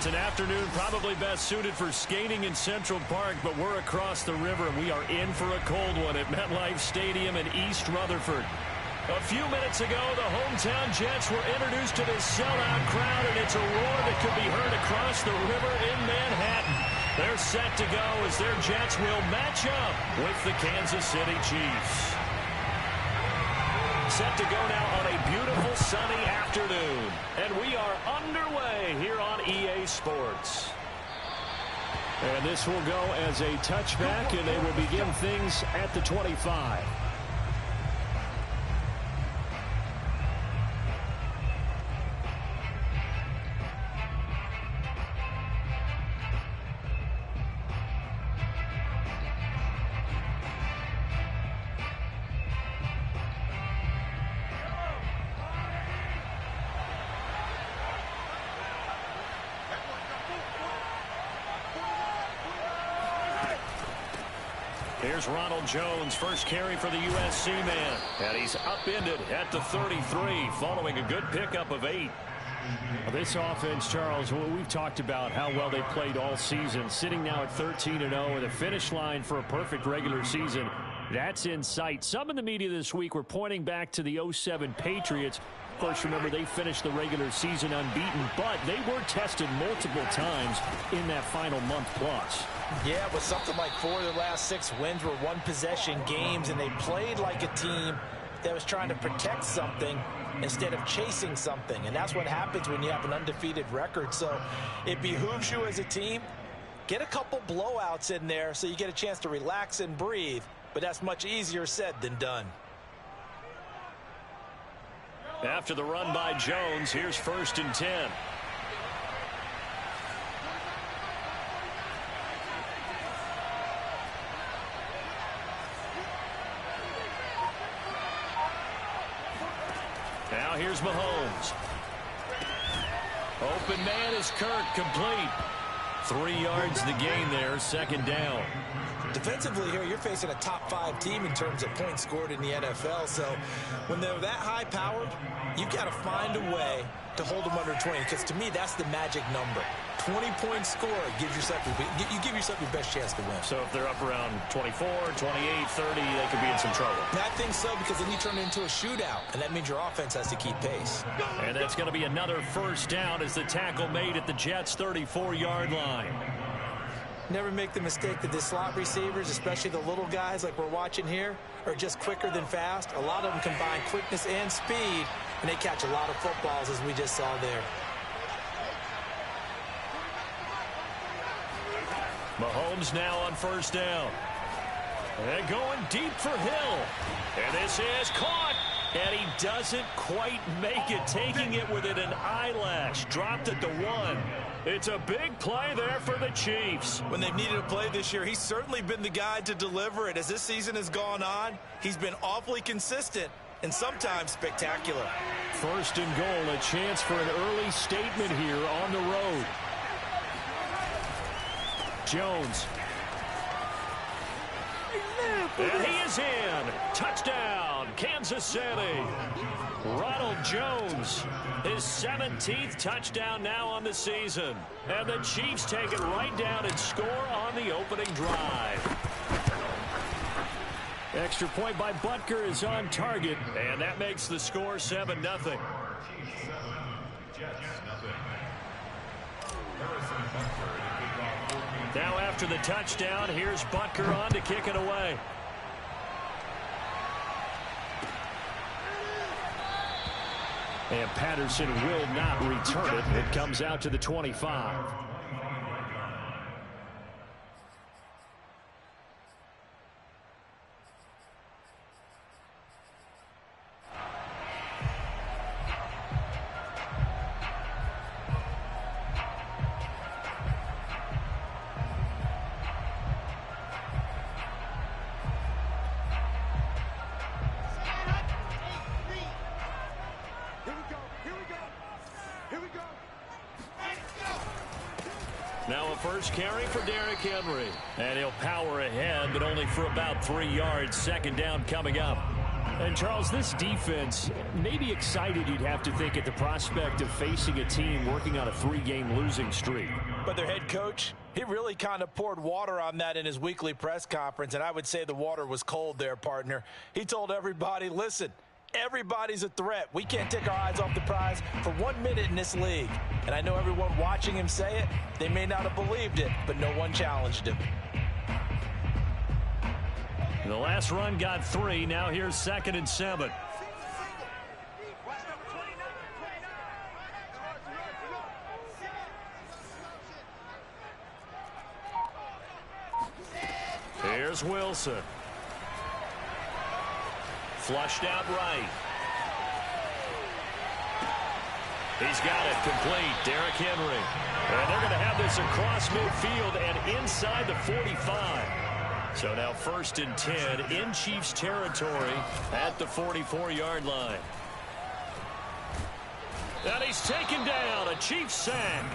It's an afternoon probably best suited for skating in Central Park, but we're across the river, and we are in for a cold one at MetLife Stadium in East Rutherford. A few minutes ago, the hometown Jets were introduced to this sellout crowd, and it's a roar that could be heard across the river in Manhattan. They're set to go as their Jets will match up with the Kansas City Chiefs. Set to go now on a beautiful sunny afternoon, and we are underway here on EA Sports. And this will go as a touchback, and they will begin things at the 25. Here's Ronald Jones, first carry for the USC man. And he's upended at the 33 following a good pickup of 8. Well, this offense, Charles, we've talked about how well they played all season. Sitting now at 13-0 with a finish line for a perfect regular season. That's in sight. Some in the media this week were pointing back to the 07 Patriots. Of course, remember, they finished the regular season unbeaten, but they were tested multiple times in that final month plus. Yeah, but something like 4 of their last 6 wins were one-possession games, and they played like a team that was trying to protect something instead of chasing something. And that's what happens when you have an undefeated record. So it behooves you as a team, get a couple blowouts in there so you get a chance to relax and breathe. But that's much easier said than done. After the run by Jones, here's 1st and 10. Now here's Mahomes. Open man is Kirk, complete. 3 yards the gain there, 2nd down. Defensively here, you're facing a top 5 team in terms of points scored in the NFL. So when they're that high powered, you've got to find a way to hold them under 20. Because to me, that's the magic number. 20-point score gives yourself you give yourself your best chance to win. So if they're up around 24, 28, 30, they could be in some trouble. I think so, because then you turn it into a shootout, and that means your offense has to keep pace. And that's going to be another 1st down as the tackle made at the Jets' 34-yard line. Never make the mistake that the slot receivers, especially the little guys like we're watching here, are just quicker than fast. A lot of them combine quickness and speed, and they catch a lot of footballs, as we just saw there. Mahomes now on 1st down. And going deep for Hill. And this is caught. And he doesn't quite make it, taking it within an eyelash. Dropped at the 1. It's a big play there for the Chiefs. When they've needed a play this year, he's certainly been the guy to deliver it. As this season has gone on, he's been awfully consistent and sometimes spectacular. 1st and goal, a chance for an early statement here on the road. Jones. And he is in. Touchdown, Kansas City. Ronald Jones, his 17th touchdown now on the season. And the Chiefs take it right down and score on the opening drive. Extra point by Butker is on target, and that makes the score 7-0. Now after the touchdown, here's Butker on to kick it away. And Patterson will not return it. It comes out to the 25. Now a first carry for Derrick Henry. And he'll power ahead, but only for about 3 yards. 2nd down coming up. And, Charles, this defense may be excited, you'd have to think, at the prospect of facing a team working on a 3-game losing streak. But their head coach, he really kind of poured water on that in his weekly press conference, and I would say the water was cold there, partner. He told everybody, listen, everybody's a threat. We can't take our eyes off the prize for 1 minute in this league. And I know everyone watching him say it, they may not have believed it, but no one challenged him. The last run got 3. Now here's 2nd and 7. Here's Wilson. Flushed out right. He's got it complete. Derrick Henry. And they're going to have this across midfield and inside the 45. So now 1st and 10 in Chiefs territory at the 44-yard line. And he's taken down. A Chiefs sack.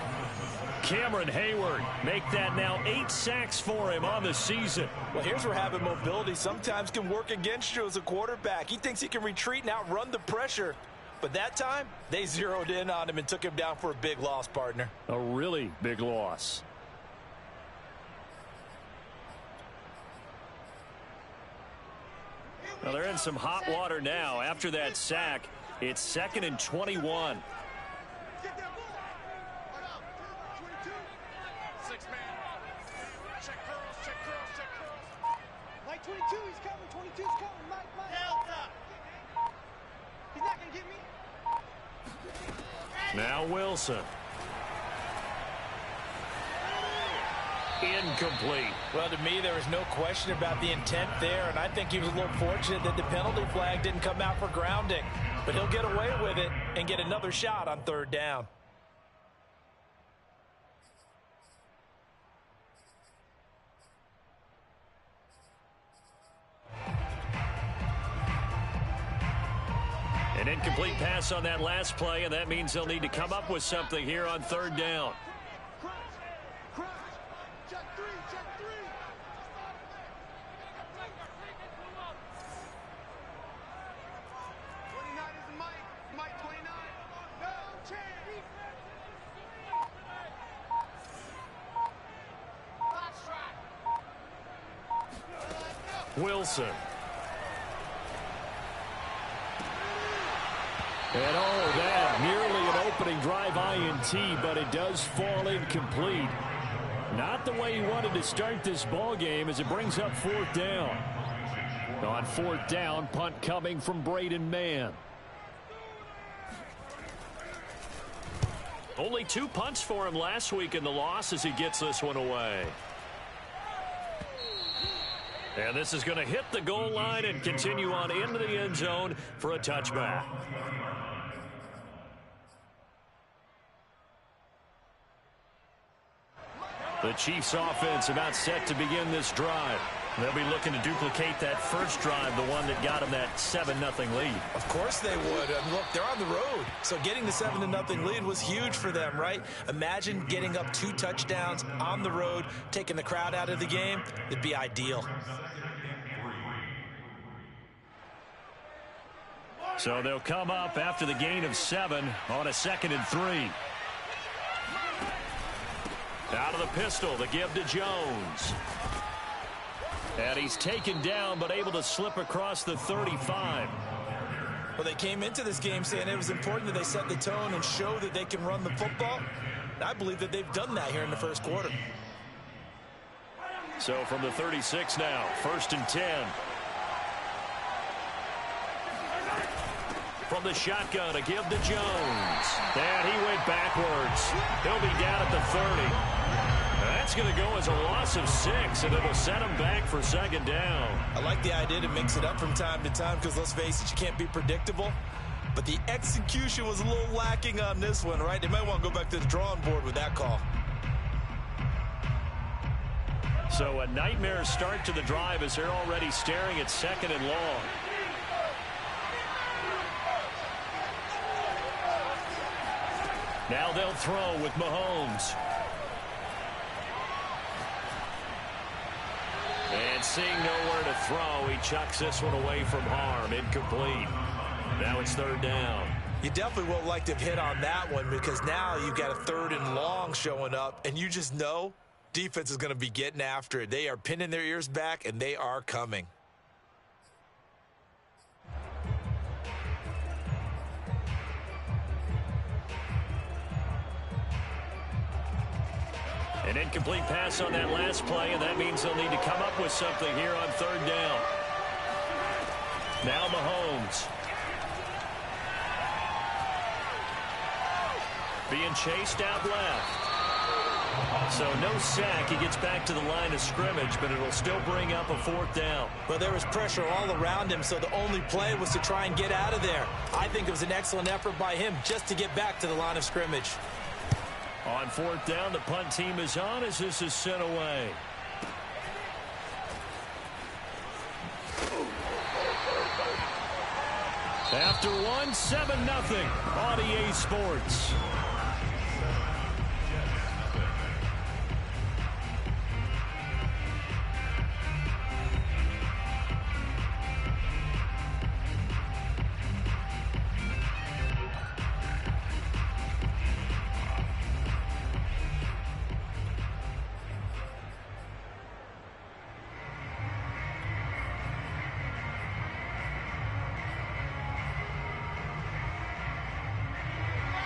Cameron Hayward make that now 8 sacks for him on the season. Well, here's where having mobility sometimes can work against you as a quarterback. He thinks he can retreat and outrun the pressure. But that time, they zeroed in on him and took him down for a big loss, partner. A really big loss. Well, they're in some hot water now. After that sack, it's 2nd and 21. Mike 22, he's coming. 22's coming. Mike. Delta. He's not going to get me. Now Wilson. Incomplete. Well, to me, there was no question about the intent there, and I think he was a little fortunate that the penalty flag didn't come out for grounding. But he'll get away with it and get another shot on 3rd down. An incomplete pass on that last play, and that means they'll need to come up with something here on 3rd down. Wilson. And that nearly an opening drive INT, but it does fall incomplete. Not the way he wanted to start this ball game as it brings up 4th down. On 4th down, punt coming from Braden Mann. Only 2 punts for him last week in the loss as he gets this one away. And this is going to hit the goal line and continue on into the end zone for a touchback. The Chiefs offense about set to begin this drive. They'll be looking to duplicate that first drive, the one that got them that 7-0 lead. Of course they would. Look, they're on the road. So getting the 7-0 lead was huge for them, right? Imagine getting up 2 touchdowns on the road, taking the crowd out of the game. It'd be ideal. So they'll come up after the gain of 7 on a 2nd and 3. Out of the pistol, the give to Jones. And he's taken down, but able to slip across the 35. Well, they came into this game saying it was important that they set the tone and show that they can run the football. I believe that they've done that here in the first quarter. So from the 36 now, 1st and 10. From the shotgun, a give to Jones. And he went backwards. He'll be down at the 30. That's going to go as a loss of 6, and it'll set him back for 2nd down. I like the idea to mix it up from time to time because, let's face it, you can't be predictable. But the execution was a little lacking on this one, right? They might want to go back to the drawing board with that call. So a nightmare start to the drive as they're already staring at 2nd and long. Now they'll throw with Mahomes. And seeing nowhere to throw, he chucks this one away from harm. Incomplete. Now it's third down. You definitely won't like to have hit on that one because now you've got a 3rd and long showing up, and you just know defense is going to be getting after it. They are pinning their ears back, and they are coming. An incomplete pass on that last play, and that means they'll need to come up with something here on 3rd down. Now Mahomes. Being chased out left. So no sack. He gets back to the line of scrimmage, but it'll still bring up a 4th down. Well, there was pressure all around him, so the only play was to try and get out of there. I think it was an excellent effort by him just to get back to the line of scrimmage. On 4th down, the punt team is on as this is sent away. After one, 7-0 on EA Sports.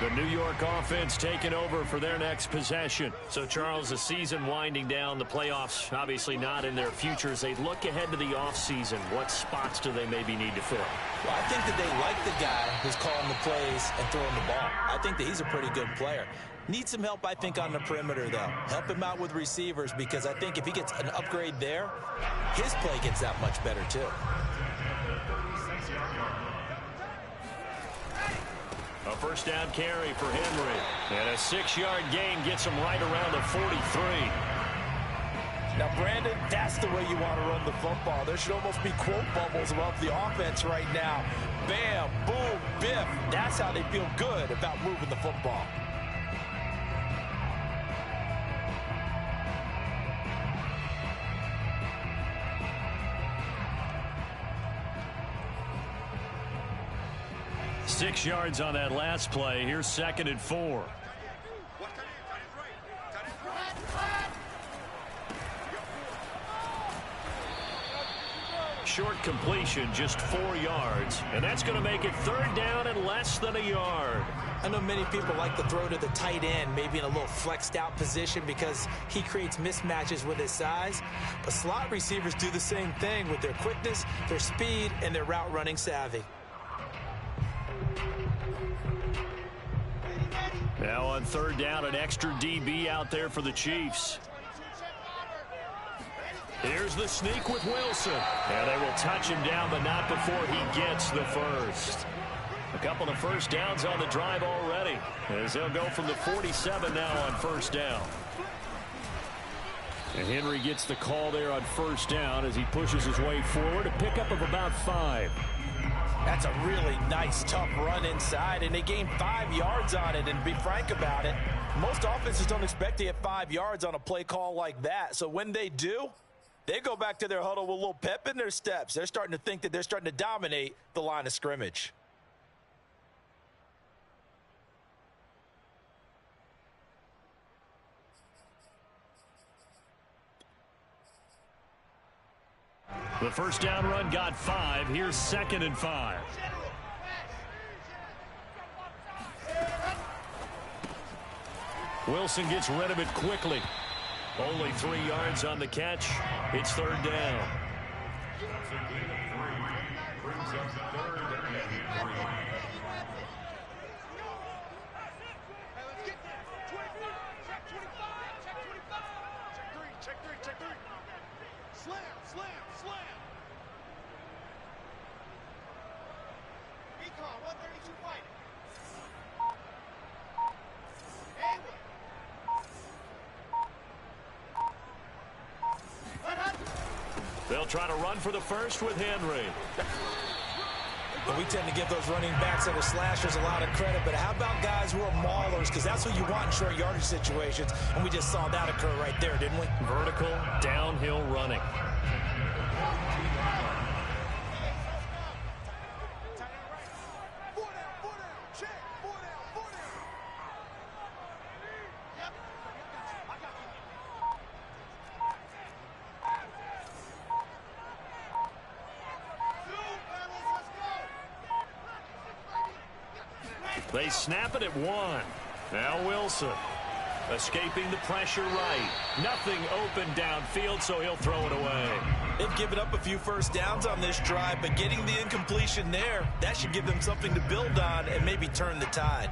The New York offense taking over for their next possession. So, Charles, the season winding down, the playoffs obviously not in their futures. They look ahead to the offseason. What spots do they maybe need to fill? Well, I think that they like the guy who's calling the plays and throwing the ball. I think that he's a pretty good player. Needs some help, I think, on the perimeter, though. Help him out with receivers because I think if he gets an upgrade there, his play gets that much better, too. A first down carry for Henry. And a 6-yard gain gets him right around the 43. Now, Brandon, that's the way you want to run the football. There should almost be quote bubbles above the offense right now. Bam, boom, biff. That's how they feel good about moving the football. Six yards on that last play. Here's 2nd and 4. Short completion, just 4 yards. And that's going to make it 3rd down and less than a yard. I know many people like to throw to the tight end, maybe in a little flexed out position because he creates mismatches with his size. But slot receivers do the same thing with their quickness, their speed, and their route running savvy. Now on 3rd down, an extra DB out there for the Chiefs. Here's the sneak with Wilson. And they will touch him down, but not before he gets the first. A couple of first downs on the drive already, as they'll go from the 47 now on 1st down. And Henry gets the call there on 1st down as he pushes his way forward. A pickup of about 5. That's a really nice, tough run inside, and they gained 5 yards on it. And to be frank about it, most offenses don't expect to get 5 yards on a play call like that. So when they do, they go back to their huddle with a little pep in their steps. They're starting to think that they're starting to dominate the line of scrimmage. The first down run got 5. Here's 2nd and 5. Wilson gets rid of it quickly. Only 3 yards on the catch. It's 3rd down. They'll try to run for the first with Henry. But we tend to give those running backs that are slashers a lot of credit. But how about guys who are maulers? Because that's what you want in short yardage situations. And we just saw that occur right there, didn't we? Vertical, downhill running. They snap it at one. Now Wilson escaping the pressure right. Nothing open downfield, so he'll throw it away. They've given up a few first downs on this drive, but getting the incompletion there, that should give them something to build on and maybe turn the tide.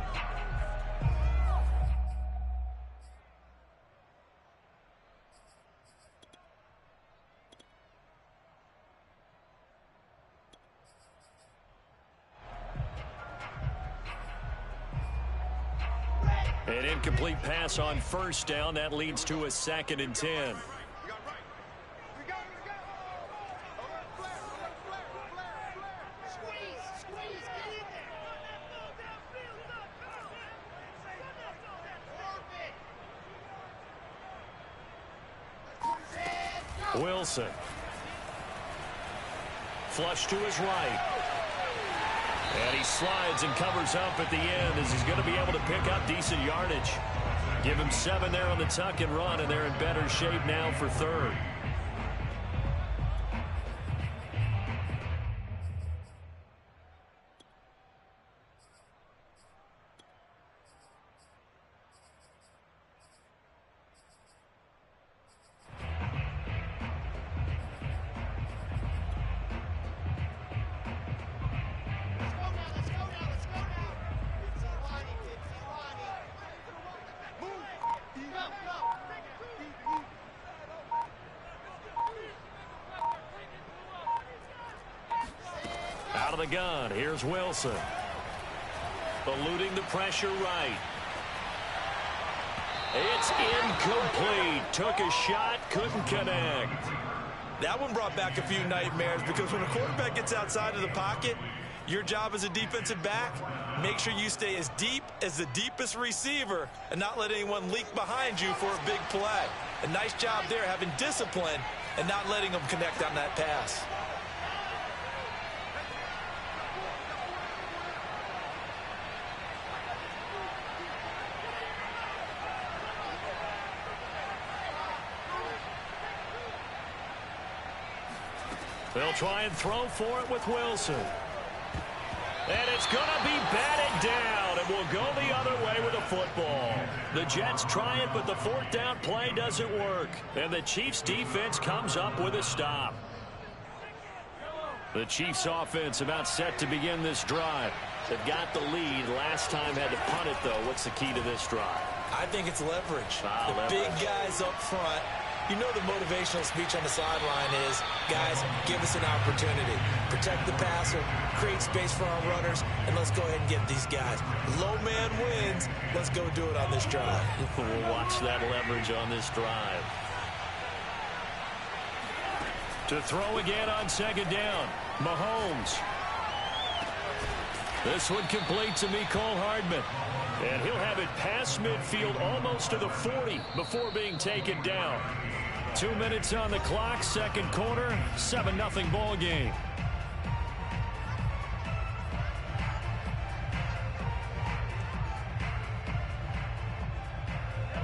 An incomplete pass on first down. That leads to a 2nd and 10. Wilson. Flush to his right. And he slides and covers up at the end as he's going to be able to pick up decent yardage. Give him 7 there on the tuck and run, and they're in better shape now for 3rd. Out of the gun, here's Wilson. Eluding the pressure right. It's incomplete. Took a shot, couldn't connect. That one brought back a few nightmares because when a quarterback gets outside of the pocket, your job as a defensive back, make sure you stay as deep as the deepest receiver and not let anyone leak behind you for a big play. A nice job there having discipline and not letting them connect on that pass. They'll try and throw for it with Wilson. And it's going to be batted down. It will go the other way with the football. The Jets try it, but the 4th down play doesn't work. And the Chiefs defense comes up with a stop. The Chiefs offense about set to begin this drive. They've got the lead. Last time had to punt it, though. What's the key to this drive? I think it's leverage. The leverage. Big guys up front. You know the motivational speech on the sideline is, guys, give us an opportunity. Protect the passer, create space for our runners, and let's go ahead and get these guys. Low man wins. Let's go do it on this drive. We'll watch that leverage on this drive. To throw again on 2nd down, Mahomes. This one complete to Mecole Hardman. And he'll have it past midfield almost to the 40 before being taken down. 2 minutes on the clock, 2nd quarter, 7-0 ball game.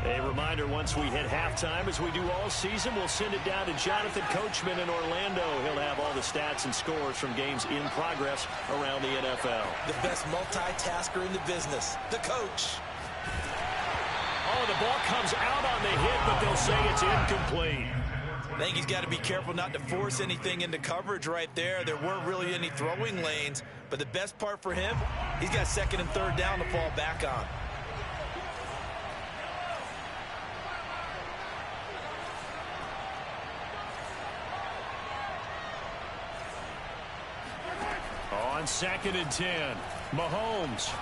A reminder, once we hit halftime, as we do all season, we'll send it down to Jonathan Coachman in Orlando. He'll have all the stats and scores from games in progress around the NFL. The best multitasker in the business, the coach. Oh, the ball comes out on the hit, but they'll say it's incomplete. I think he's got to be careful not to force anything into coverage right there. There weren't really any throwing lanes, but the best part for him, he's got 2nd and 3rd down to fall back on. On 2nd and 10, Mahomes.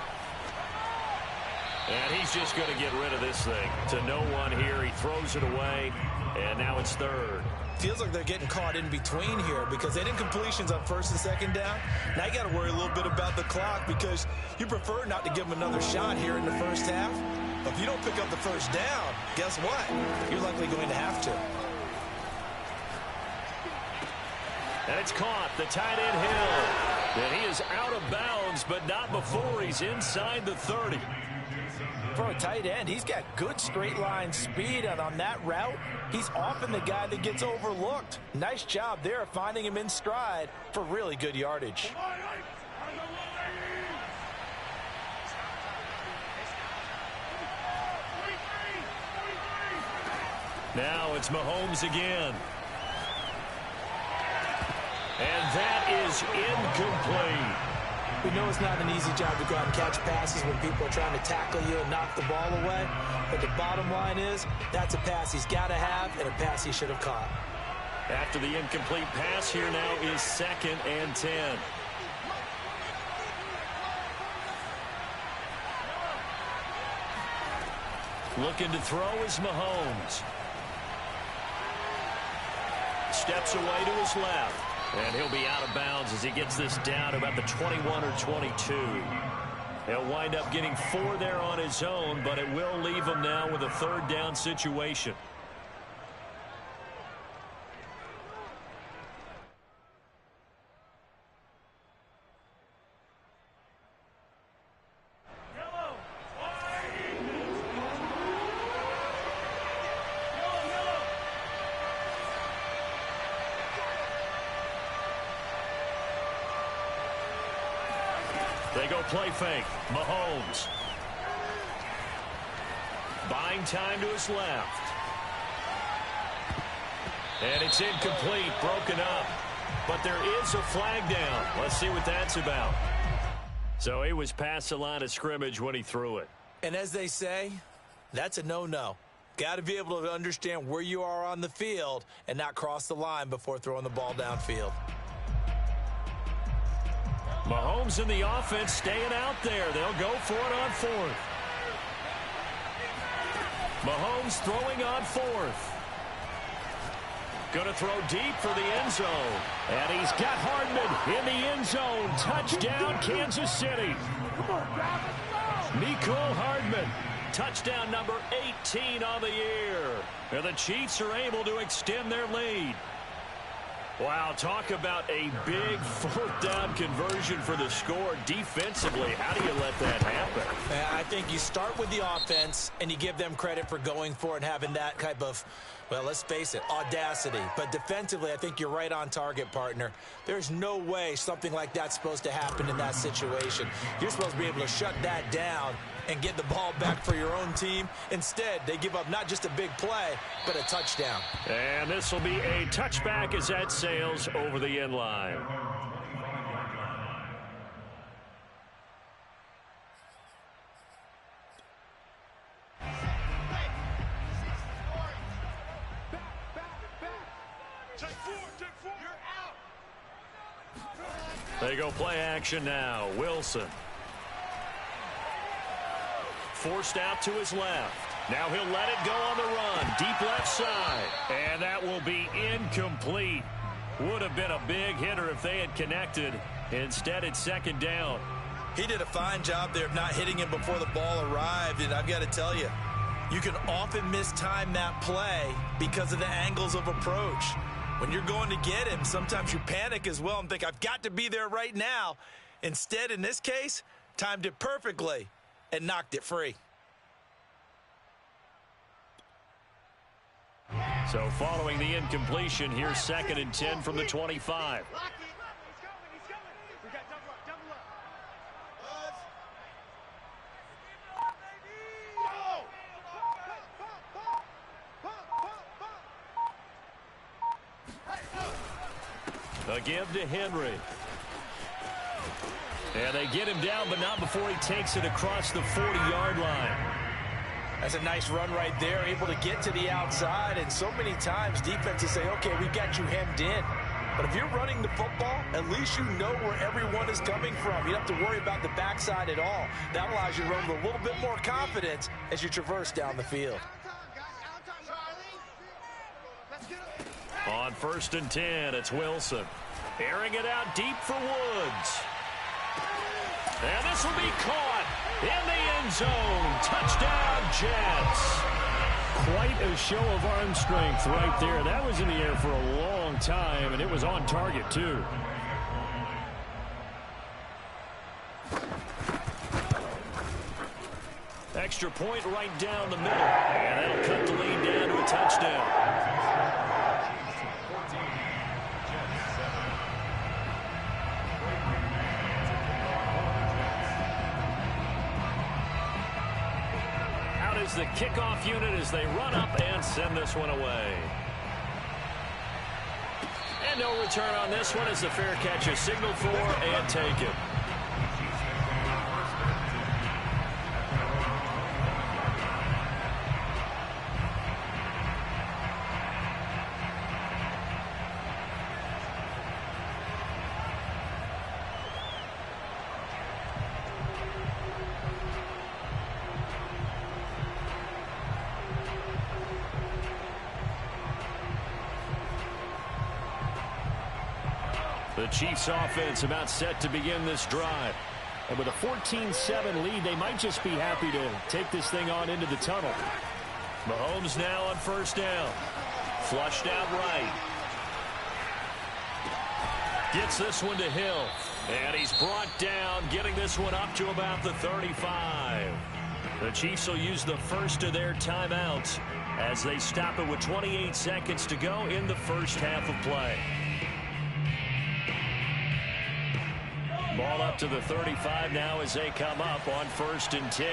And he's just going to get rid of this thing. To no one here, he throws it away, and now it's 3rd. Feels like they're getting caught in between here because they didn't completions on 1st and 2nd down. Now you got to worry a little bit about the clock because you prefer not to give them another shot here in the 1st half. But if you don't pick up the 1st down, guess what? You're likely going to have to. And it's caught. The tight end Hill. And he is out of bounds, but not before he's inside the 30. For a tight end, he's got good straight line speed, and on that route, he's often the guy that gets overlooked. Nice job there finding him in stride for really good yardage. Now it's Mahomes again. And that is incomplete. We know it's not an easy job to go out and catch passes when people are trying to tackle you and knock the ball away. But the bottom line is, that's a pass he's got to have and a pass he should have caught. After the incomplete pass, here now is 2nd and 10. Looking to throw is Mahomes. Steps away to his left. And he'll be out of bounds as he gets this down about the 21 or 22. He'll wind up getting 4 there on his own, but it will leave him now with a 3rd down situation. They go play fake. Mahomes. Buying time to his left. And it's incomplete, broken up. But there is a flag down. Let's see what that's about. So he was past the line of scrimmage when he threw it. And as they say, that's a no-no. Got to be able to understand where you are on the field and not cross the line before throwing the ball downfield. Mahomes and the offense staying out there. They'll go for it on 4th. Mahomes throwing on 4th. Going to throw deep for the end zone. And he's got Hardman in the end zone. Touchdown, Kansas City. Mecole Hardman. Touchdown number 18 on the year. And the Chiefs are able to extend their lead. Wow, talk about a big 4th down conversion for the score defensively. How do you let that happen? I think you start with the offense and you give them credit for going for it and having that type of, well, let's face it, audacity. But defensively, I think you're right on target, partner. There's no way something like that's supposed to happen in that situation. You're supposed to be able to shut that down and get the ball back for your own team. Instead, they give up not just a big play, but a touchdown. And this will be a touchback as that sails over the end line. They go play action now. Wilson. Forced out to his left. Now he'll let it go on the run. Deep left side. And that will be incomplete. Would have been a big hitter if they had connected. Instead, it's 2nd down. He did a fine job there of not hitting him before the ball arrived. And I've got to tell you, you can often mistime that play because of the angles of approach. When you're going to get him, sometimes you panic as well and think, I've got to be there right now. Instead, in this case, timed it perfectly and knocked it free. So following the incompletion, here's 2nd and 10 from the 25. A give to Henry. And they get him down, but not before he takes it across the 40-yard line. That's a nice run right there, able to get to the outside. And so many times defenses say, okay, we've got you hemmed in. But if you're running the football, at least you know where everyone is coming from. You don't have to worry about the backside at all. That allows you to run with a little bit more confidence as you traverse down the field. On 1st and 10, it's Wilson. Airing it out deep for Woods. And this will be caught in the end zone. Touchdown, Jets. Quite a show of arm strength right there. That was in the air for a long time, and it was on target, too. Extra point right down the middle. And that'll cut the lead down to a touchdown. Is the kickoff unit as they run up and send this one away. And no return on this one as the fair catch is signaled for and taken. The Chiefs offense about set to begin this drive. And with a 14-7 lead, they might just be happy to take this thing on into the tunnel. Mahomes now on first down. Flushed out right. Gets this one to Hill. And he's brought down, getting this one up to about the 35. The Chiefs will use the first of their timeouts as they stop it with 28 seconds to go in the first half of play. Ball up to the 35 now as they come up on 1st and 10.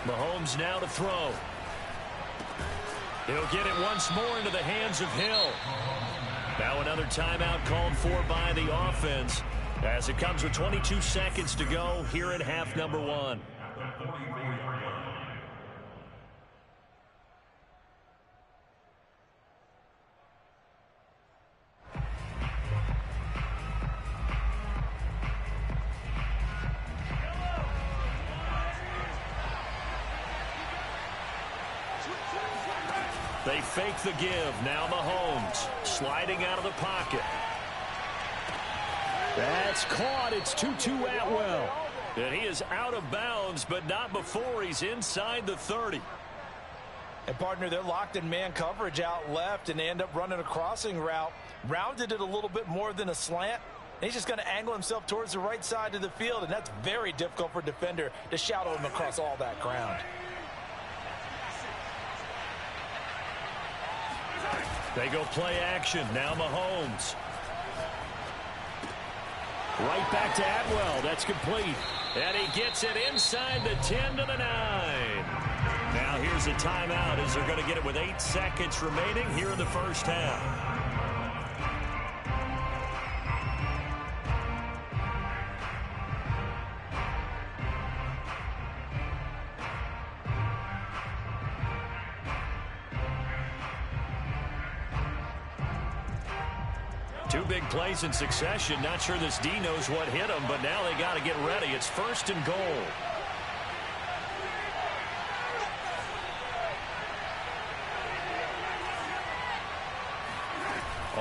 Mahomes now to throw. He'll get it once more into the hands of Hill. Now another timeout called for by the offense as it comes with 22 seconds to go here in half number 1. They fake the give. Now Mahomes sliding out of the pocket. That's caught. It's Tutu Atwell. And he is out of bounds, but not before he's inside the 30. And, partner, they're locked in man coverage out left, and they end up running a crossing route. Rounded it a little bit more than a slant. And he's just going to angle himself towards the right side of the field, and that's very difficult for a defender to shadow him across all that ground. They go play action. Now Mahomes. Right back to Atwell. That's complete. And he gets it inside the 10 to the 9. Now here's a timeout as they're going to get it with 8 seconds remaining here in the first half. Two big plays in succession. Not sure this D knows what hit him, but now they got to get ready. It's 1st and goal.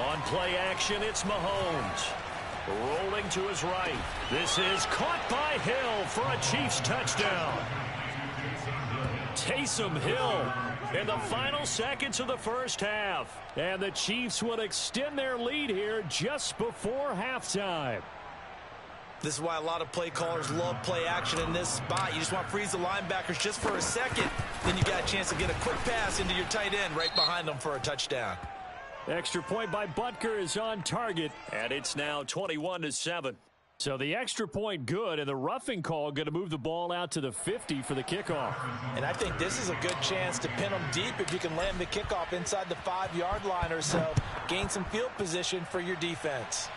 On play action, it's Mahomes. Rolling to his right. This is caught by Hill for a Chiefs touchdown. Taysom Hill in the final seconds of the first half. And the Chiefs will extend their lead here just before halftime. This is why a lot of play callers love play action in this spot. You just want to freeze the linebackers just for a second. Then you got a chance to get a quick pass into your tight end right behind them for a touchdown. Extra point by Butker is on target. And it's now 21-7. So the extra point good, and the roughing call going to move the ball out to the 50 for the kickoff. And I think this is a good chance to pin them deep if you can land the kickoff inside the 5-yard line or so. Gain some field position for your defense.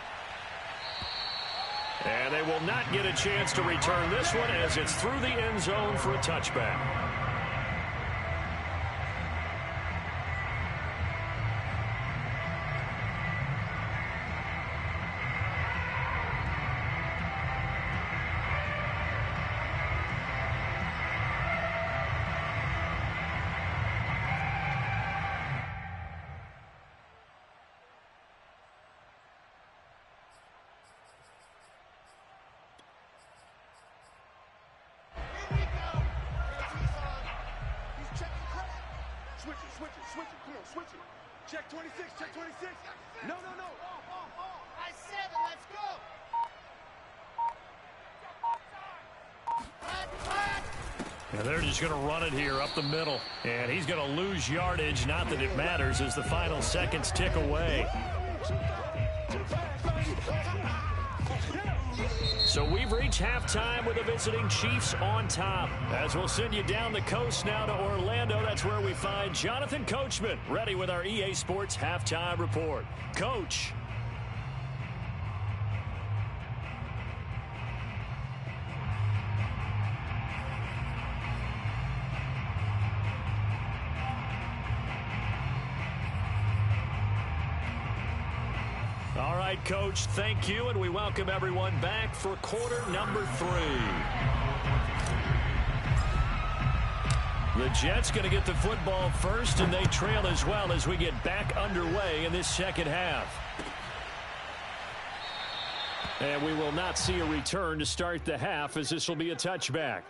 And they will not get a chance to return this one as it's through the end zone for a touchback. Switch it. Check 26, check 26. No. I 7, let's go. And they're just going to run it here up the middle. And he's going to lose yardage. Not that it matters as the final seconds tick away. So we've reached halftime with the visiting Chiefs on top. As we'll send you down the coast now to Orlando. That's where we find Jonathan Coachman ready with our EA Sports Halftime Report. Coach. All right, Coach, thank you, and we welcome everyone back for quarter number 3. The Jets going to get the football first, and they trail as well as we get back underway in this second half. And we will not see a return to start the half, as this will be a touchback.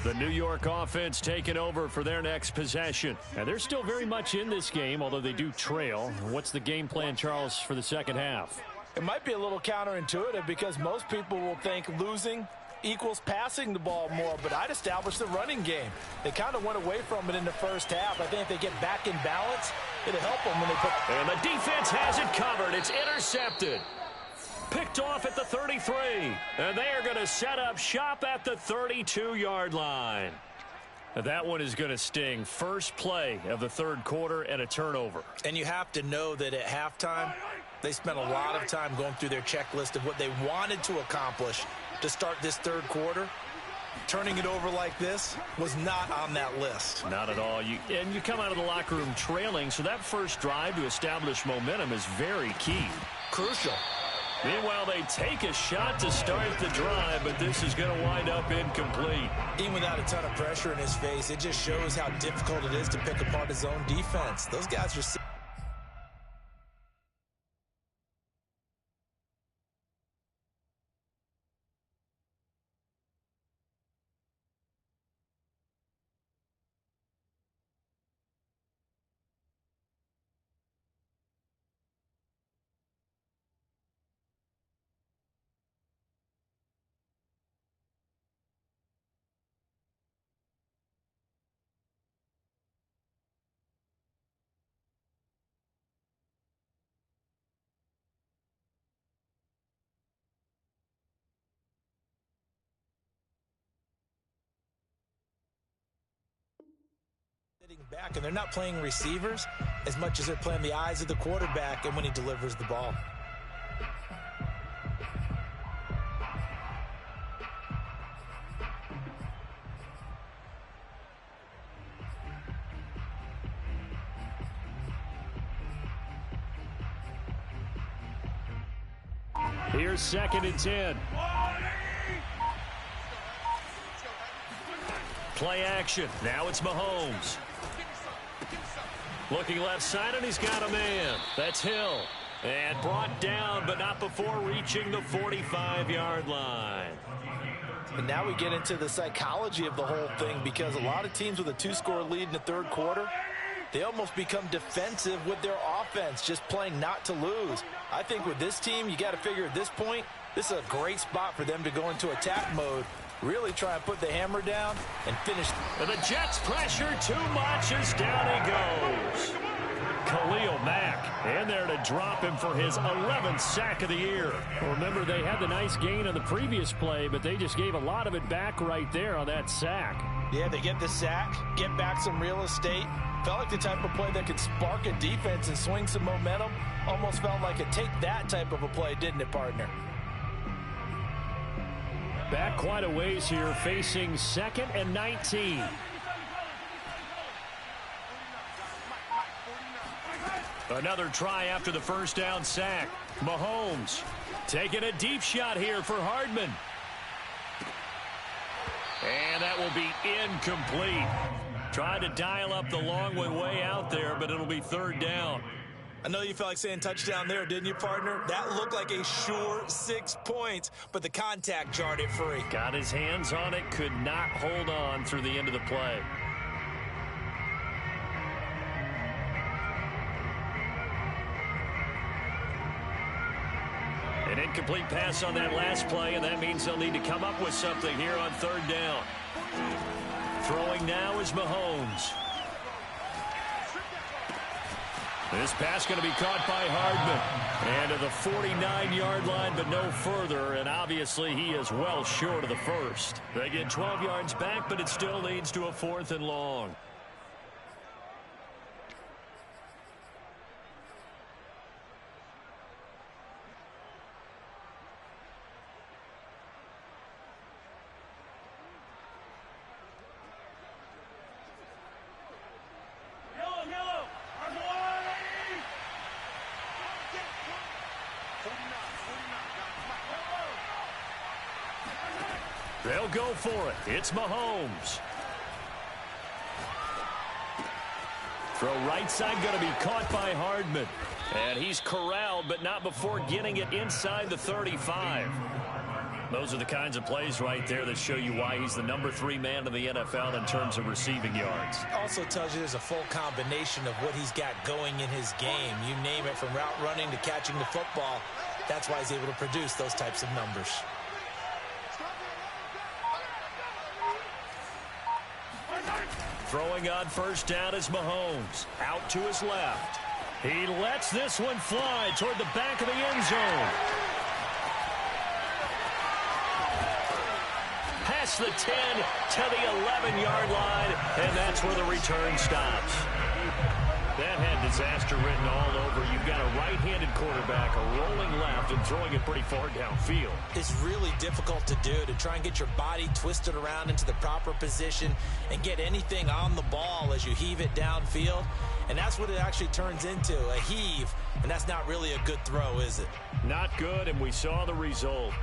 The New York offense taking over for their next possession. And they're still very much in this game, although they do trail. What's the game plan, Charles, for the second half? It might be a little counterintuitive because most people will think losing equals passing the ball more, but I'd establish the running game. They kind of went away from it in the first half. I think if they get back in balance, it'll help them when they put... And the defense has it covered. It's intercepted. Picked off at the 33. And they are going to set up shop at the 32-yard line. That one is going to sting. First play of the third quarter and a turnover. And you have to know that at halftime, they spent a lot of time going through their checklist of what they wanted to accomplish to start this third quarter. Turning it over like this was not on that list. Not at all. You come out of the locker room trailing, so that first drive to establish momentum is very key. Crucial. Meanwhile, they take a shot to start the drive, but this is going to wind up incomplete. Even without a ton of pressure in his face, it just shows how difficult it is to pick apart his own defense. Those guys are... back, and they're not playing receivers as much as they're playing the eyes of the quarterback and when he delivers the ball. Here's 2nd and 10. Play action. Now it's Mahomes. Looking left side, and he's got a man. That's Hill. And brought down, but not before reaching the 45-yard line. And now we get into the psychology of the whole thing, because a lot of teams with a 2-score lead in the third quarter, they almost become defensive with their offense, just playing not to lose. I think with this team, you got to figure at this point, this is a great spot for them to go into attack mode. Really try and put the hammer down and finish. And the Jets pressure too much as down he goes. Khalil Mack in there to drop him for his 11th sack of the year. Remember, they had the nice gain on the previous play, but they just gave a lot of it back right there on that sack. Yeah, they get the sack, get back some real estate. Felt like the type of play that could spark a defense and swing some momentum. Almost felt like a take that type of a play, didn't it, partner? Back quite a ways here, facing 2nd and 19. Another try after the first down sack. Mahomes taking a deep shot here for Hardman. And that will be incomplete. Trying to dial up the long one way out there, but it'll be third down. I know you felt like saying touchdown there, didn't you, partner? That looked like a sure 6 points, but the contact jarred it free. Got his hands on it, could not hold on through the end of the play. An incomplete pass on that last play, and that means they'll need to come up with something here on third down. Throwing now is Mahomes. This pass going to be caught by Hardman. And to the 49-yard line, but no further. And obviously he is well short of the first. They get 12 yards back, but it still leads to a 4th and long. They'll go for it. It's Mahomes. Throw right side going to be caught by Hardman. And he's corralled, but not before getting it inside the 35. Those are the kinds of plays right there that show you why he's the number 3 man in the NFL in terms of receiving yards. Also tells you there's a full combination of what he's got going in his game. You name it, from route running to catching the football. That's why he's able to produce those types of numbers. Throwing on first down is Mahomes. Out to his left. He lets this one fly toward the back of the end zone. Past the 10 to the 11-yard line, and that's where the return stops. That had disaster written all over. You've got a right-handed quarterback, a rolling left, and throwing it pretty far downfield. It's really difficult to do, to try and get your body twisted around into the proper position and get anything on the ball as you heave it downfield. And that's what it actually turns into, a heave. And that's not really a good throw, is it? Not good, and we saw the result.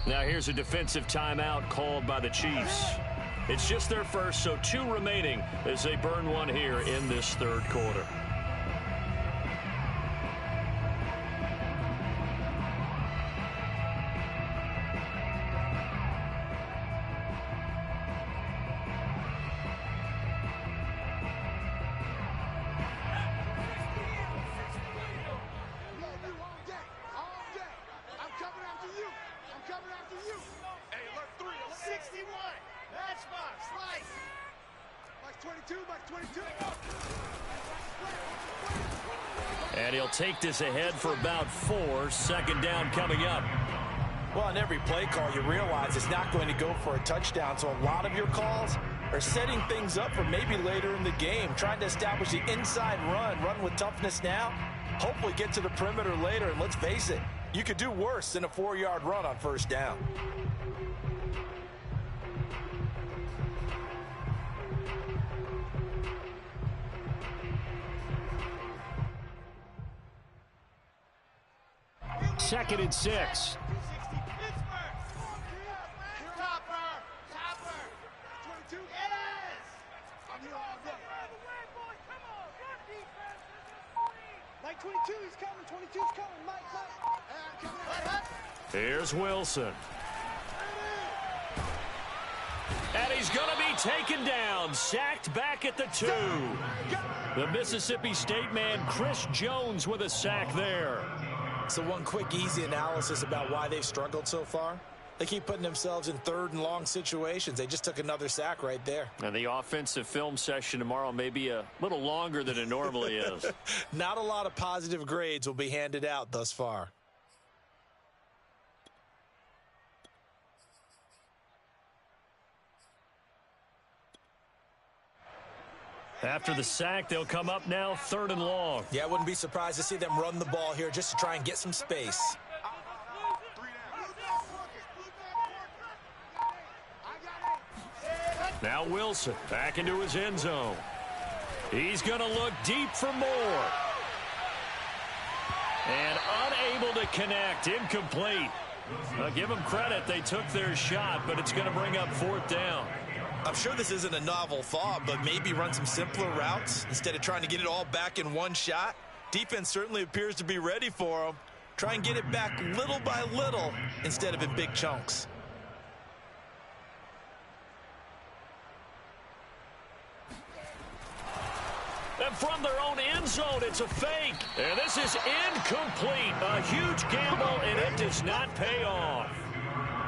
Now here's a defensive timeout called by the Chiefs. It's just their first, so 2 remaining as they burn one here in this third quarter. And he'll take this ahead for about 4. Second down coming up. Well, on every play call, you realize it's not going to go for a touchdown. So a lot of your calls are setting things up for maybe later in the game, trying to establish the inside run with toughness now, hopefully get to the perimeter later. And let's face it, you could do worse than a 4-yard run on first down. Second and 6. Like 22, he's coming. 22's coming. Mike. Here's Wilson. And he's going to be taken down. Sacked back at the 2. The Mississippi State man, Chris Jones, with a sack there. So one quick, easy analysis about why they've struggled so far. They keep putting themselves in third and long situations. They just took another sack right there. And the offensive film session tomorrow may be a little longer than it normally is. Not a lot of positive grades will be handed out thus far. After the sack, they'll come up now, 3rd and long. Yeah, I wouldn't be surprised to see them run the ball here just to try and get some space. Now Wilson back into his end zone. He's going to look deep for more. And unable to connect. Incomplete. Give them credit. They took their shot, but it's going to bring up 4th down. I'm sure this isn't a novel thought, but maybe run some simpler routes instead of trying to get it all back in one shot. Defense certainly appears to be ready for them. Try and get it back little by little instead of in big chunks. And from their own end zone, it's a fake. And this is incomplete. A huge gamble, and it does not pay off.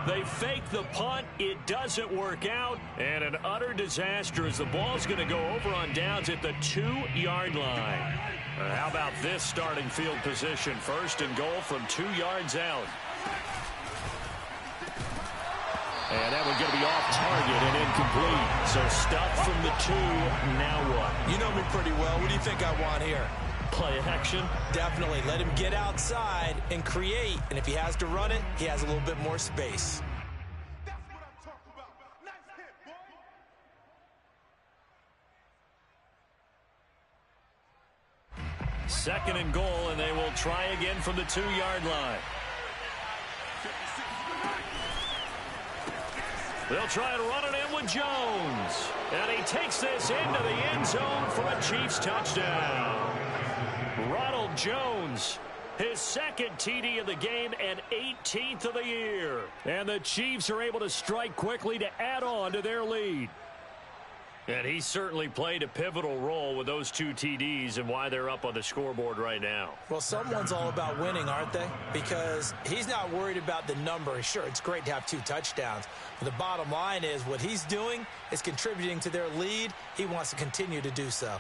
They fake the punt. It doesn't work out. And an utter disaster as the ball's going to go over on downs at the 2-yard line. How about this starting field position? 1st and goal from 2 yards out. And that one's going to be off target and incomplete. So stuff from the 2. Now what? You know me pretty well. What do you think I want here? Play action? Definitely. Let him get outside and create. And if he has to run it, he has a little bit more space. That's what I'm talking about. Nice hit, boy. 2nd and goal, and they will try again from the 2-yard line. They'll try and run it in with Jones. And he takes this into the end zone for a Chiefs touchdown. Ronald Jones, his 2nd TD of the game and 18th of the year. And the Chiefs are able to strike quickly to add on to their lead. And he certainly played a pivotal role with those 2 TDs and why they're up on the scoreboard right now. Well, someone's all about winning, aren't they? Because he's not worried about the number. Sure, it's great to have 2 touchdowns. But the bottom line is what he's doing is contributing to their lead. He wants to continue to do so.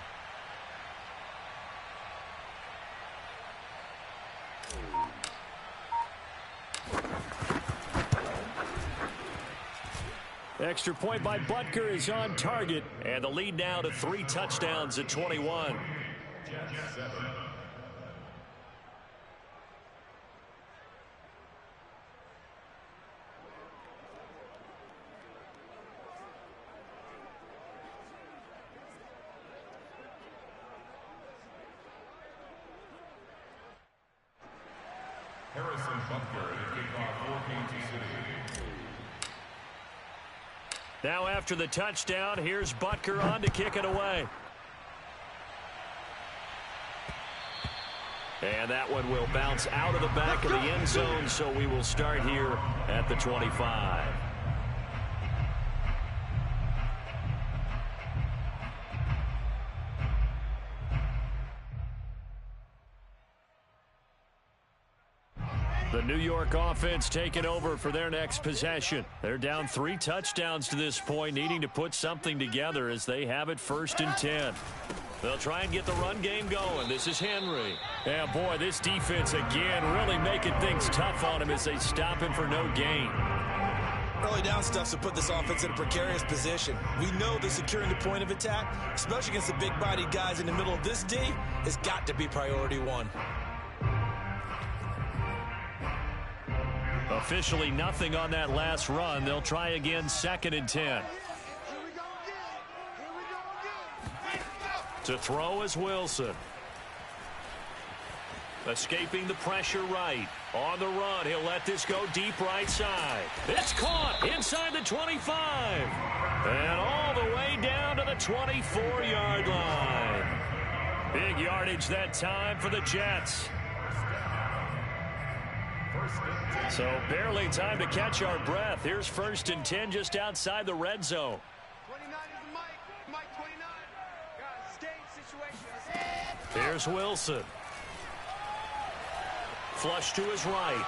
Extra point by Butker is on target. And the lead now to 3 touchdowns at 21. Harrison Butker to kick off for Kansas City. Now after the touchdown, here's Butker on to kick it away. And that one will bounce out of the back of the end zone, so we will start here at the 25. The New York offense taking over for their next possession. They're down 3 touchdowns to this point, needing to put something together as they have it 1st and 10. They'll try and get the run game going. This is Henry. Yeah, boy, this defense again really making things tough on him as they stop him for no gain. Early down stuff's to put this offense in a precarious position. We know that securing the point of attack, especially against the big-bodied guys in the middle of this D, has got to be priority 1. Officially nothing on that last run. They'll try again 2nd and 10. To throw is Wilson. Escaping the pressure right. On the run, he'll let this go deep right side. It's caught inside the 25. And all the way down to the 24-yard line. Big yardage that time for the Jets. So barely time to catch our breath. Here's 1st and 10 just outside the red zone. 29 is the Mike. Mike 29. Got a stage situation. Here's Wilson. Flush to his right.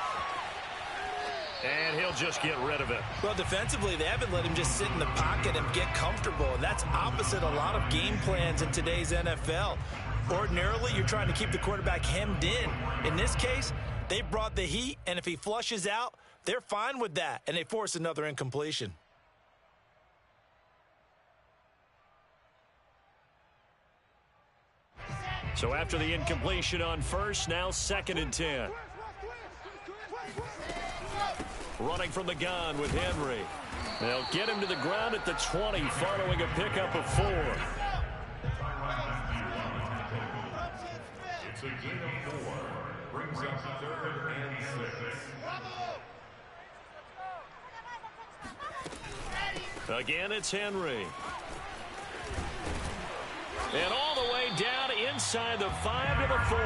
And he'll just get rid of it. Well, defensively, they haven't let him just sit in the pocket and get comfortable. And that's opposite a lot of game plans in today's NFL. Ordinarily, you're trying to keep the quarterback hemmed in. In this case, they brought the heat, and if he flushes out, they're fine with that, and they force another incompletion. So after the incompletion on 1st, now 2nd and 10. Running from the gun with Henry. They'll get him to the ground at the 20 following a pickup of 4. It's a gain of 4. Brings up 3rd and 6. Again, it's Henry. And all the way down inside the 5 to the 4.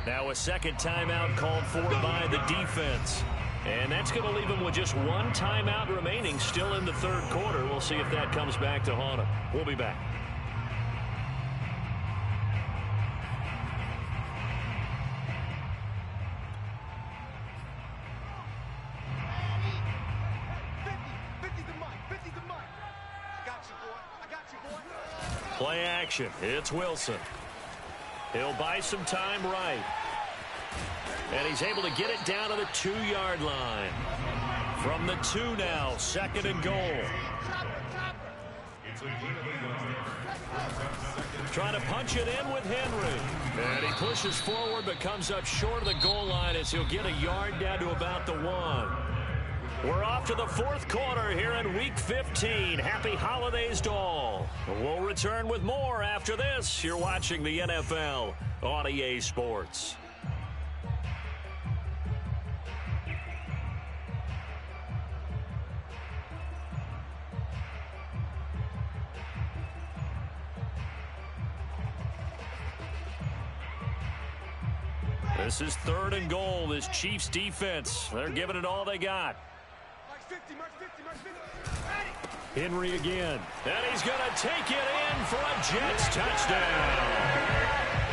Now a second timeout called for by the defense. And that's going to leave him with just one timeout remaining still in the third quarter. We'll see if that comes back to haunt him. We'll be back. Play action. It's Wilson. He'll buy some time right. And he's able to get it down to the 2-yard line. From the 2 now, 2nd and goal. Trying to punch it in with Henry. And he pushes forward but comes up short of the goal line as he'll get a yard down to about the 1. We're off to the 4th quarter here in Week 15. Happy holidays to all. We'll return with more after this. You're watching the NFL on EA Sports. This is 3rd and goal. This Chiefs defense, they're giving it all they got. Henry again. And he's going to take it in for a Jets touchdown.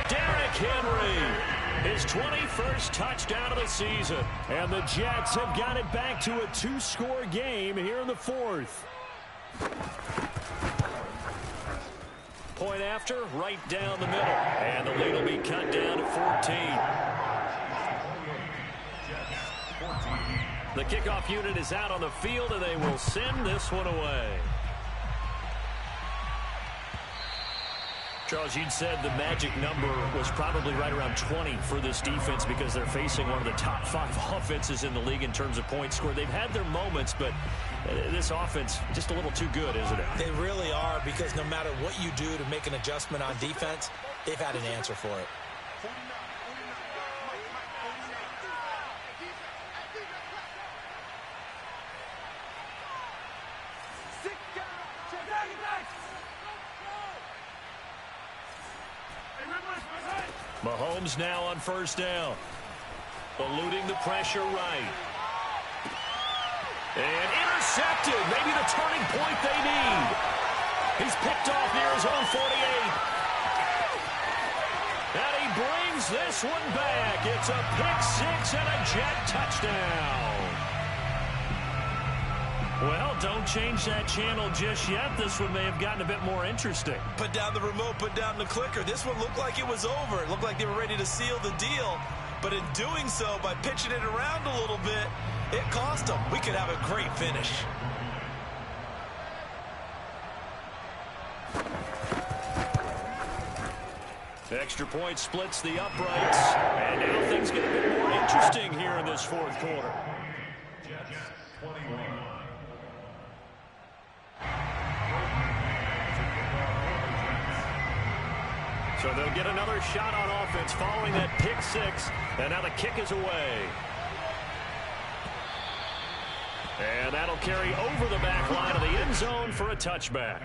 Derrick Henry, his 21st touchdown of the season. And the Jets have got it back to a 2-score game here in the 4th. Point after, right down the middle. And the lead will be cut down to 14. The kickoff unit is out on the field, and they will send this one away. Charles, you'd said the magic number was probably right around 20 for this defense because they're facing one of the top 5 offenses in the league in terms of points scored. They've had their moments, but this offense just a little too good, isn't it? They really are, because no matter what you do to make an adjustment on defense, they've had an answer for it. Mahomes now on 1st down. Eluding the pressure right. And intercepted. Maybe the turning point they need. He's picked off near his own 48. And he brings this one back. It's a pick 6 and a Jet touchdown. Well, don't change that channel just yet. This one may have gotten a bit more interesting. Put down the remote, put down the clicker. This one looked like it was over. It looked like they were ready to seal the deal. But in doing so, by pitching it around a little bit, it cost them. We could have a great finish. Extra point splits the uprights. And now things get a bit more interesting here in this 4th quarter. Jets 21. So they'll get another shot on offense following that pick 6. And now the kick is away. And that'll carry over the back line of the end zone for a touchback.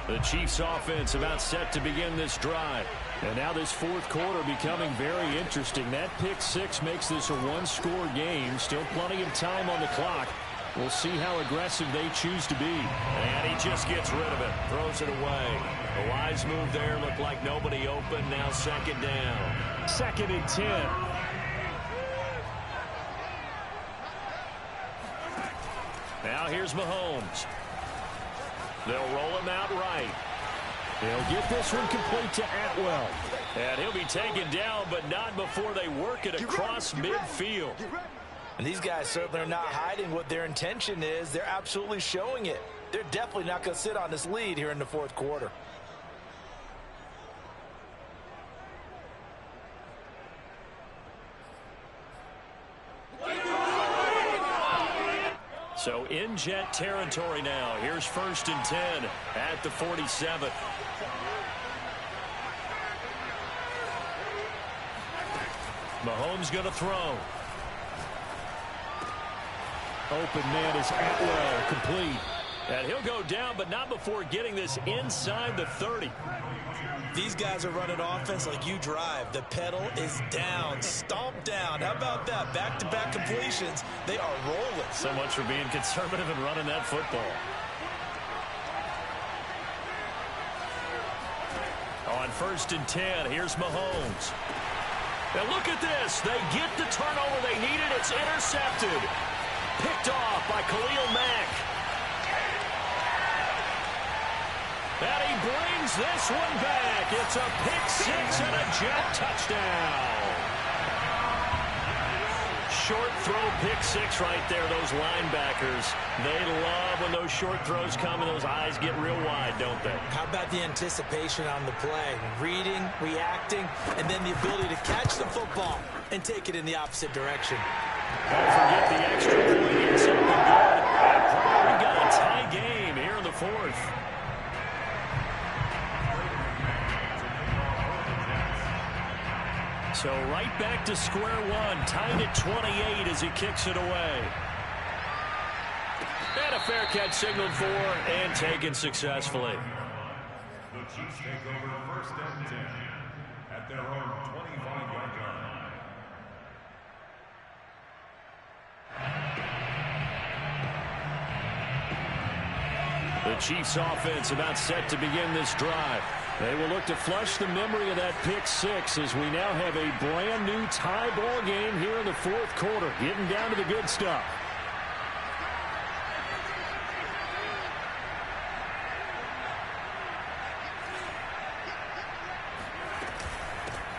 The Chiefs offense about set to begin this drive. And now this 4th quarter becoming very interesting. That pick 6 makes this a 1-score game. Still plenty of time on the clock. We'll see how aggressive they choose to be. And he just gets rid of it. Throws it away. A wise move there. Looked like nobody open. Now 2nd down. 2nd and 10. Now here's Mahomes. They'll roll him out right. They'll get this one complete to Atwell. And he'll be taken down, but not before they work it across midfield. And these guys certainly are not hiding what their intention is. They're absolutely showing it. They're definitely not going to sit on this lead here in the fourth quarter. So in Jet territory now. Here's 1st and 10 at the 47. Mahomes going to throw. Open man is Atwell, complete. And he'll go down, but not before getting this inside the 30. These guys are running offense like you drive. The pedal is down, stomp down. How about that? Back-to-back completions. They are rolling. So much for being conservative and running that football. On 1st and 10, here's Mahomes. Now look at this. They get the turnover they needed. It's intercepted. Picked off by Khalil Mack. And he brings this one back. It's a pick six and a Jet touchdown. Short throw pick six right there. Those linebackers, they love when those short throws come and those eyes get real wide, don't they? How about the anticipation on the play? Reading, reacting, and then the ability to catch the football and take it in the opposite direction. Don't forget the extra point here. Something good. We got a tie game here in the fourth. So right back to square one, tied at 28 as he kicks it away. And a fair catch signaled for and taken successfully. The Chiefs take over 1st and 10 at their own 25-yard line. The Chiefs offense about set to begin this drive. They will look to flush the memory of that pick six as we now have a brand new tie ball game here in the fourth quarter. Getting down to the good stuff.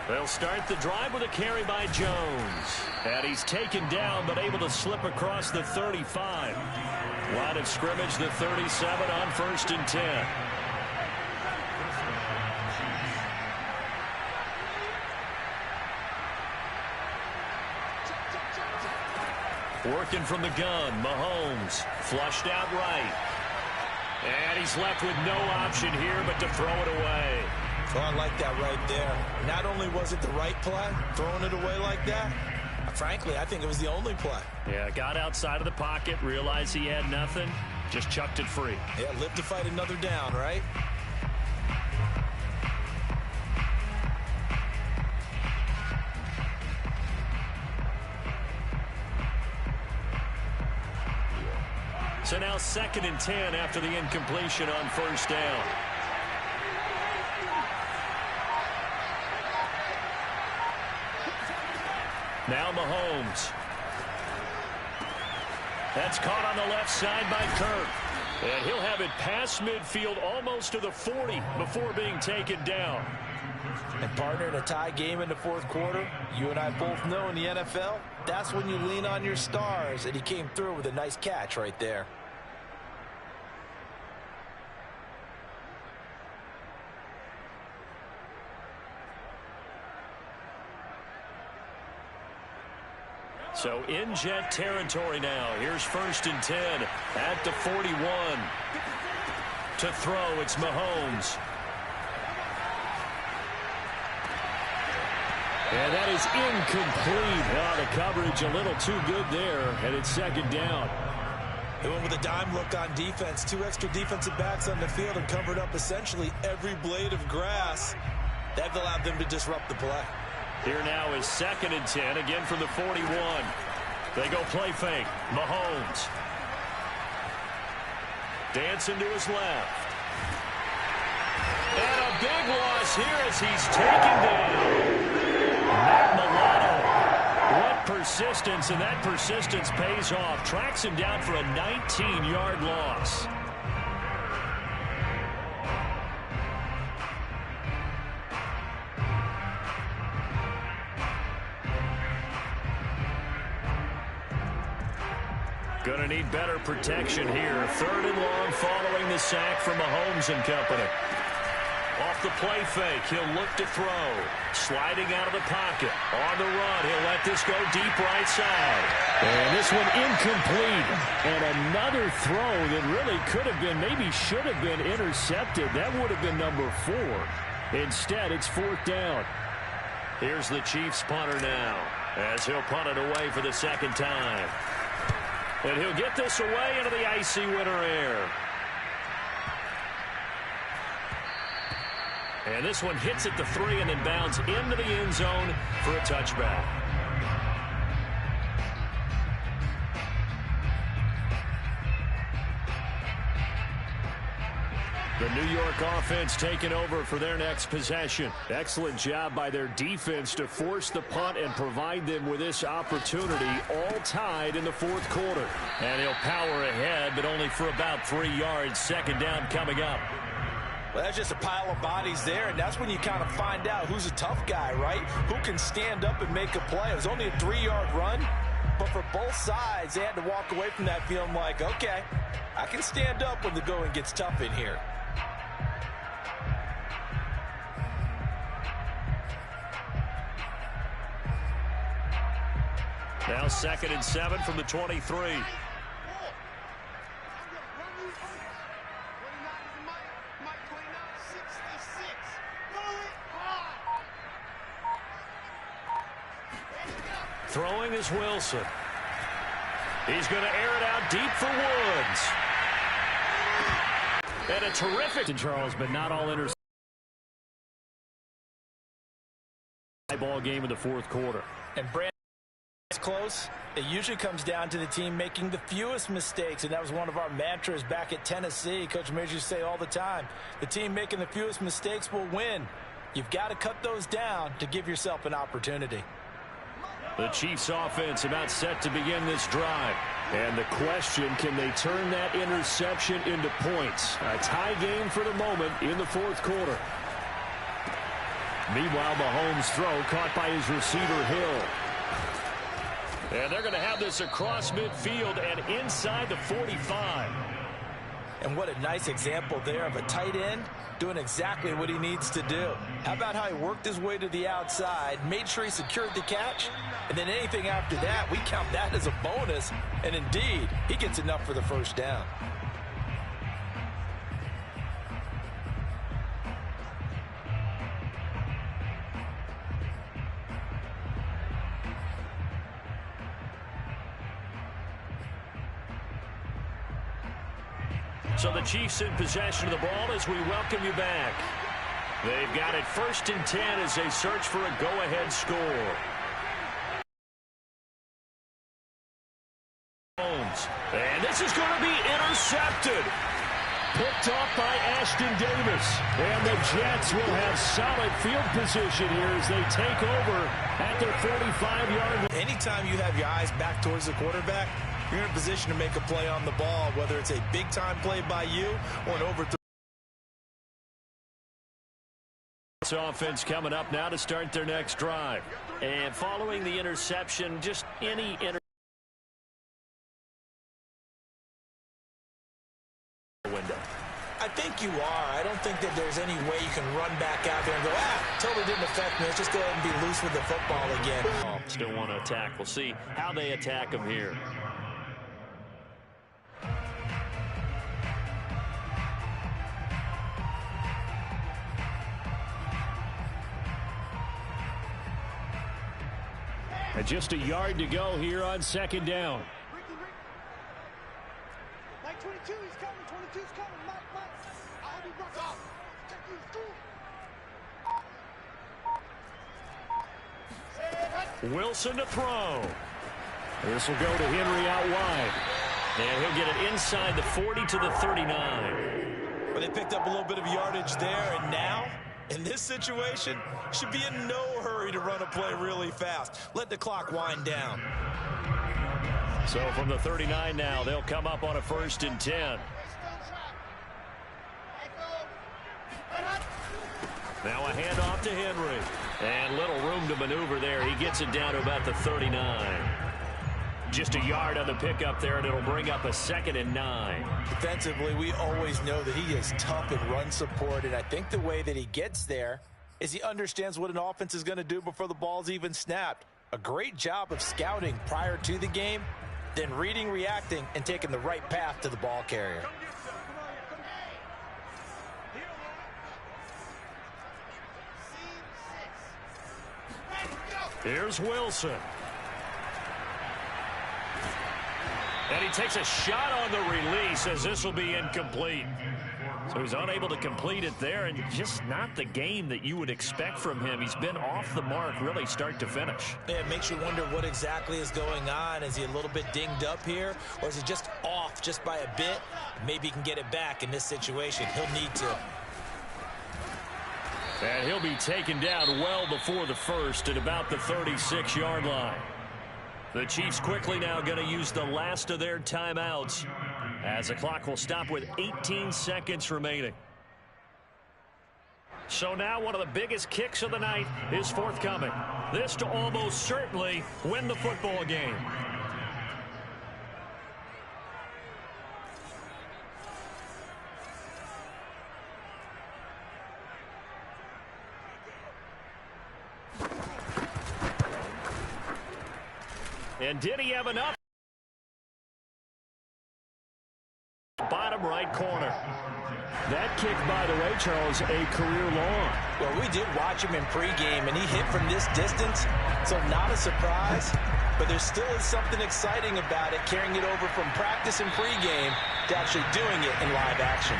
They'll start the drive with a carry by Jones. And he's taken down but able to slip across the 35. Line of scrimmage, the 37 on 1st and 10. Working from the gun, Mahomes flushed out right. And he's left with no option here but to throw it away. Oh, I like that right there. Not only was it the right play, throwing it away like that, frankly, I think it was the only play. Yeah, got outside of the pocket, realized he had nothing, just chucked it free. Yeah, live to fight another down, right? So now 2nd and 10 after the incompletion on 1st down. Now Mahomes. That's caught on the left side by Kirk. And he'll have it past midfield almost to the 40 before being taken down. And partner, in a tie game in the fourth quarter, you and I both know in the NFL, that's when you lean on your stars, and he came through with a nice catch right there. So in Jet territory now. Here's 1st and 10 at the 41. To throw, it's Mahomes. And that is incomplete. Oh, the coverage a little too good there, and it's 2nd down. They went with a dime look on defense. 2 extra defensive backs on the field and covered up essentially every blade of grass. That allowed them to disrupt the play. Here now is 2nd and 10, again from the 41. They go play fake. Mahomes. Dancing to his left. And a big loss here as he's taken down. Matt Milano. What persistence, and that persistence pays off. Tracks him down for a 19-yard loss. Going to need better protection here. 3rd and long following the sack from Mahomes and company. Off the play fake, he'll look to throw. Sliding out of the pocket. On the run, he'll let this go deep right side. And this one incomplete. And another throw that really could have been, maybe should have been intercepted. That would have been number 4. Instead, it's 4th down. Here's the Chiefs punter now, as he'll punt it away for the 2nd time. And he'll get this away into the icy winter air. And this one hits at the 3 and then bounds into the end zone for a touchback. The New York offense taking over for their next possession. Excellent job by their defense to force the punt and provide them with this opportunity, all tied in the 4th quarter. And he'll power ahead, but only for about 3 yards. 2nd down coming up. Well, that's just a pile of bodies there, and that's when you kind of find out who's a tough guy, right? Who can stand up and make a play. It was only a 3-yard run, but for both sides, they had to walk away from that feeling like, okay, I can stand up when the going gets tough in here. Now 2nd and 7 from the 23. Throwing is Wilson. He's going to air it out deep for Woods. And a terrific... Charles, but not all interceptions. Ball game in the 4th quarter. And Brandon, it's close. It usually comes down to the team making the fewest mistakes, and that was one of our mantras back at Tennessee. Coach Mears used to say all the time, the team making the fewest mistakes will win. You've got to cut those down to give yourself an opportunity. The Chiefs offense about set to begin this drive. And the question, can they turn that interception into points? A tie game for the moment in the 4th quarter. Meanwhile, Mahomes' throw caught by his receiver, Hill. And they're going to have this across midfield and inside the 45. And what a nice example there of a tight end doing exactly what he needs to do. How about how he worked his way to the outside, made sure he secured the catch, and then anything after that, we count that as a bonus. And indeed, he gets enough for the 1st down. So the Chiefs in possession of the ball as we welcome you back. They've got it 1st and 10 as they search for a go-ahead score. And this is going to be intercepted. Picked off by Ashton Davis. And the Jets will have solid field position here as they take over at their 45-yard line. Anytime you have your eyes back towards the quarterback, you're in a position to make a play on the ball, whether it's a big-time play by you or an overthrow. Offense coming up now to start their next drive. And following the interception, just any window. I think you are. I don't think that there's any way you can run back out there and go, totally didn't affect me. Let's just go ahead and be loose with the football again. Still want to attack. We'll see how they attack him here. And just a yard to go here on 2nd down. Mike 22 is coming. 22's coming. Mike. I'll be back. Wilson to throw. This will go to Henry out wide. And he'll get it inside the 40 to the 39. Well, they picked up a little bit of yardage there, and now, in this situation, should be in no hurry to run a play really fast. Let the clock wind down. So from the 39 now, they'll come up on a 1st and 10. Now a handoff to Henry. And little room to maneuver there. He gets it down to about the 39. Just a yard on the pickup there, and it'll bring up a 2nd and 9. Defensively, we always know that he is tough in run support, and I think the way that he gets there is he understands what an offense is going to do before the ball's even snapped. A great job of scouting prior to the game, then reading, reacting, and taking the right path to the ball carrier. Here's Wilson. And he takes a shot on the release as this will be incomplete. So he's unable to complete it there, and just not the game that you would expect from him. He's been off the mark really start to finish. Yeah, it makes you wonder what exactly is going on. Is he a little bit dinged up here, or is he just off just by a bit? Maybe he can get it back in this situation. He'll need to. And he'll be taken down well before the first at about the 36-yard line. The Chiefs quickly now going to use the last of their timeouts as the clock will stop with 18 seconds remaining. So now one of the biggest kicks of the night is forthcoming. This to almost certainly win the football game. And did he have enough? Bottom right corner. That kick, by the way, Charles, a career long. Well, we did watch him in pregame, and he hit from this distance, so not a surprise. But there still is something exciting about it, carrying it over from practice and pregame to actually doing it in live action.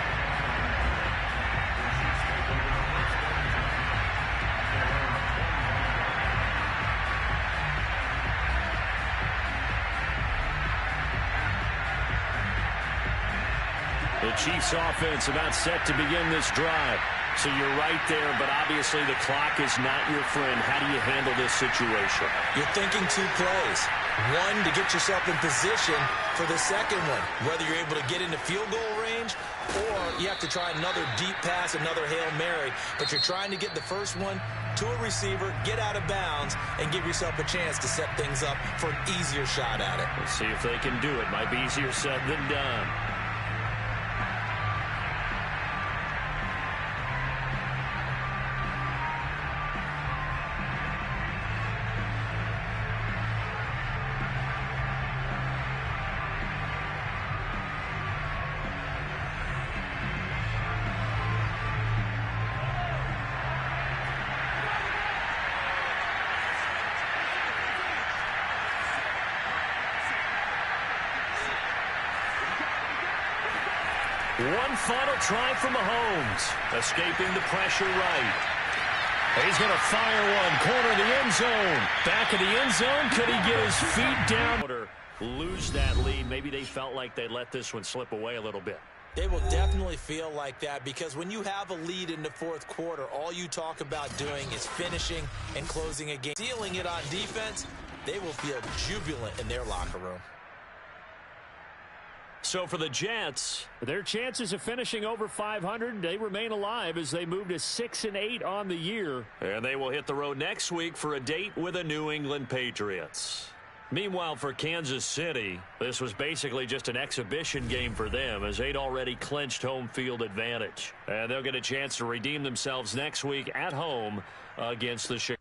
The Chiefs offense about set to begin this drive. So you're right there, but obviously the clock is not your friend. How do you handle this situation? You're thinking 2 plays. One, to get yourself in position for the second one, whether you're able to get into field goal range or you have to try another deep pass, another Hail Mary. But you're trying to get the first one to a receiver, get out of bounds, and give yourself a chance to set things up for an easier shot at it. Let's see if they can do it. Might be easier said than done. One final try from Mahomes, escaping the pressure right. He's going to fire one, corner of the end zone. Back of the end zone, could he get his feet down? Or lose that lead, maybe they felt like they let this one slip away a little bit. They will definitely feel like that because when you have a lead in the fourth quarter, all you talk about doing is finishing and closing a game. Sealing it on defense, they will feel jubilant in their locker room. So for the Jets, their chances of finishing over 500, they remain alive as they move to 6-8 on the year. And they will hit the road next week for a date with the New England Patriots. Meanwhile, for Kansas City, this was basically just an exhibition game for them as they'd already clinched home field advantage. And they'll get a chance to redeem themselves next week at home against the Chicago.